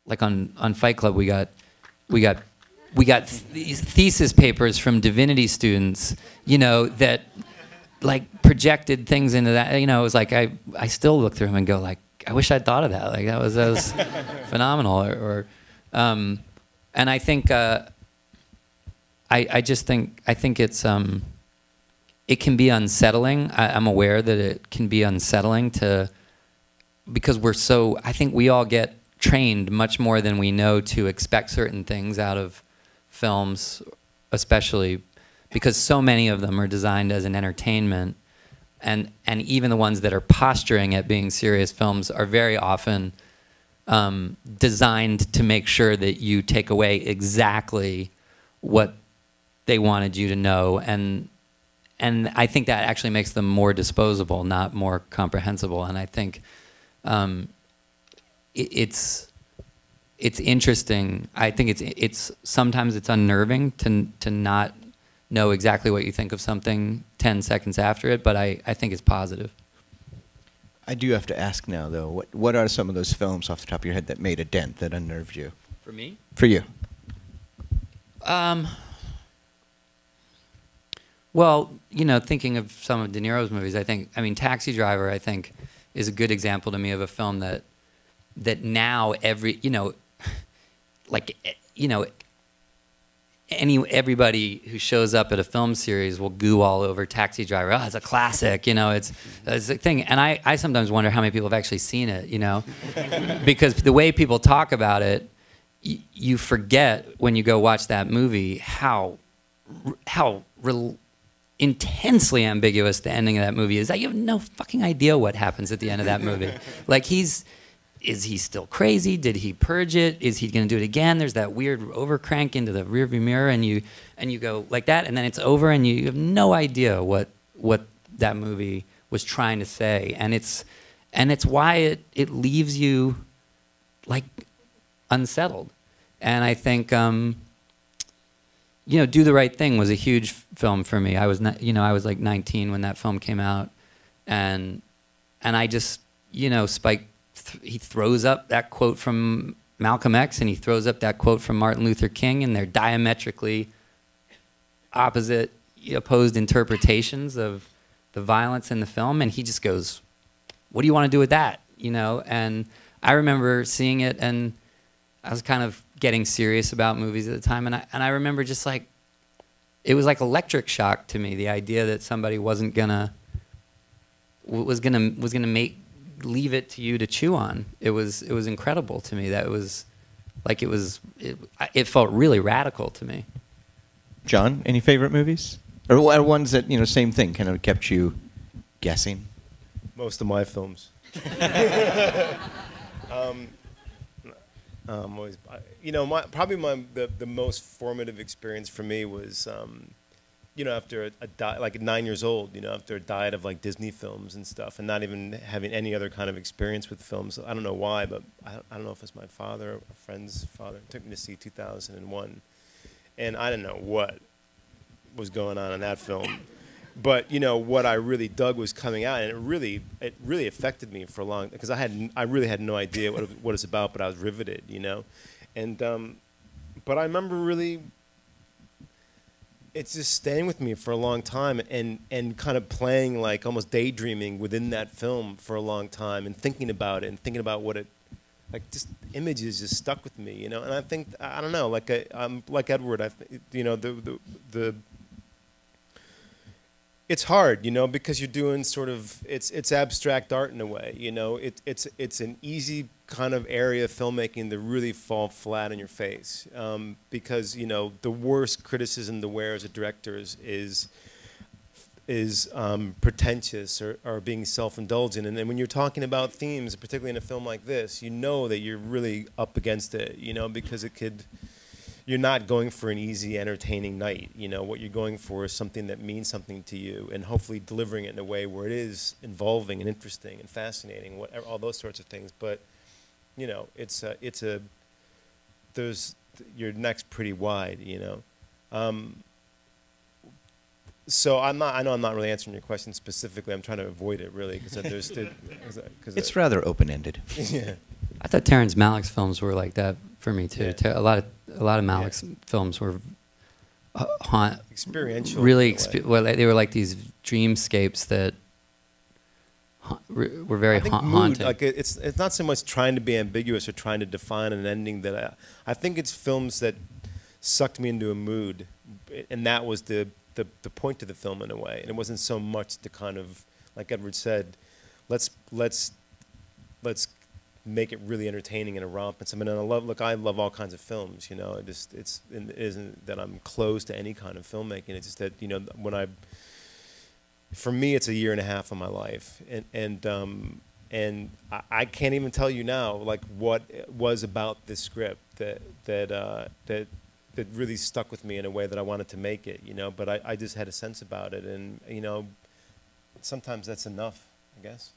like on Fight Club, we got these thesis papers from divinity students, you know, that like projected things into that. You know, it was like I still look through them and go like, I wish I'd thought of that. Like that was phenomenal. And I think I think it's it can be unsettling. I'm aware that it can be unsettling because I think we all get trained much more than we know to expect certain things out of films, especially because so many of them are designed as an entertainment, and even the ones that are posturing at being serious films are very often designed to make sure that you take away exactly what they wanted you to know, and I think that actually makes them more disposable, not more comprehensible. And I think it's interesting. I think it's sometimes it's unnerving to not know exactly what you think of something 10 seconds after it, but I think it's positive. I do have to ask now, though, what are some of those films off the top of your head that made a dent, that unnerved you? For me? For you. Well, you know, thinking of some of De Niro's movies, I mean, Taxi Driver, I think, is a good example to me of a film that now everybody who shows up at a film series will goo all over Taxi Driver. Oh, it's a classic, you know, it's a thing. And I sometimes wonder how many people have actually seen it, you know, because the way people talk about it, you forget when you go watch that movie how intensely ambiguous the ending of that movie is. That you have no fucking idea what happens at the end of that movie. Like is he still crazy? Did he purge it? Is he going to do it again? There's that weird overcrank into the rearview mirror, and you go like that, and then it's over, and you have no idea what that movie was trying to say, and it's why it leaves you like unsettled. And I think you know, Do the Right Thing was a huge film for me. I was like 19 when that film came out, and I just, you know, Spike. He throws up that quote from Malcolm X, and he throws up that quote from Martin Luther King, and they're diametrically opposed interpretations of the violence in the film, and he just goes, what do you want to do with that? You know, and I remember seeing it, and I was kind of getting serious about movies at the time, and I remember just like, it was like electric shock to me, the idea that somebody was gonna leave it to you to chew on. It was incredible to me. That it was like it felt really radical to me. John, any favorite movies? Or ones that, you know, same thing, kind of kept you guessing? Most of my films. You know, probably the most formative experience for me was, you know, after like at 9 years old, you know, after a diet of like Disney films and stuff, and not even having any other kind of experience with films. I don't know why, but I don't know if it's my father or a friend's father took me to see 2001, and I didn't know what was going on in that film. But you know what I really dug was coming out, and it really affected me for a long, because I really had no idea what it's about, but I was riveted, you know, and but I remember really, it's just staying with me for a long time, and kind of playing, like almost daydreaming within that film for a long time, and thinking about it, and thinking about what it, like just images just stuck with me, you know, and I think, I don't know, like I'm like Edward, you know, the it's hard, you know, because you're doing sort of, it's abstract art in a way, you know. It's an easy kind of area of filmmaking to really fall flat in your face, because, you know, the worst criticism to wear as a director is pretentious or being self-indulgent. And then when you're talking about themes, particularly in a film like this, you know that you're really up against it, you know, because you're not going for an easy, entertaining night. You know, what you're going for is something that means something to you, and hopefully delivering it in a way where it is involving and interesting and fascinating, all those sorts of things. But, you know, your neck's pretty wide, you know. So I know I'm not really answering your question specifically. I'm trying to avoid it, really, because it's rather open-ended. Yeah. I thought Terrence Malick's films were like that for me too. Yeah. A lot of Malick's films were experiential. Really, well, they were like these dreamscapes that were very I think mood, haunting. like it's not so much trying to be ambiguous or trying to define an ending that I think it's films that sucked me into a mood, and that was the point of the film in a way. And it wasn't so much the kind of, like Edward said, let's make it really entertaining and a romp and something. And I love all kinds of films, you know. It isn't that I'm closed to any kind of filmmaking. It's just that, you know, for me, it's a year and a half of my life, and I can't even tell you now, like, what it was about this script that really stuck with me in a way that I wanted to make it, you know. But I just had a sense about it, and, you know, sometimes that's enough, I guess.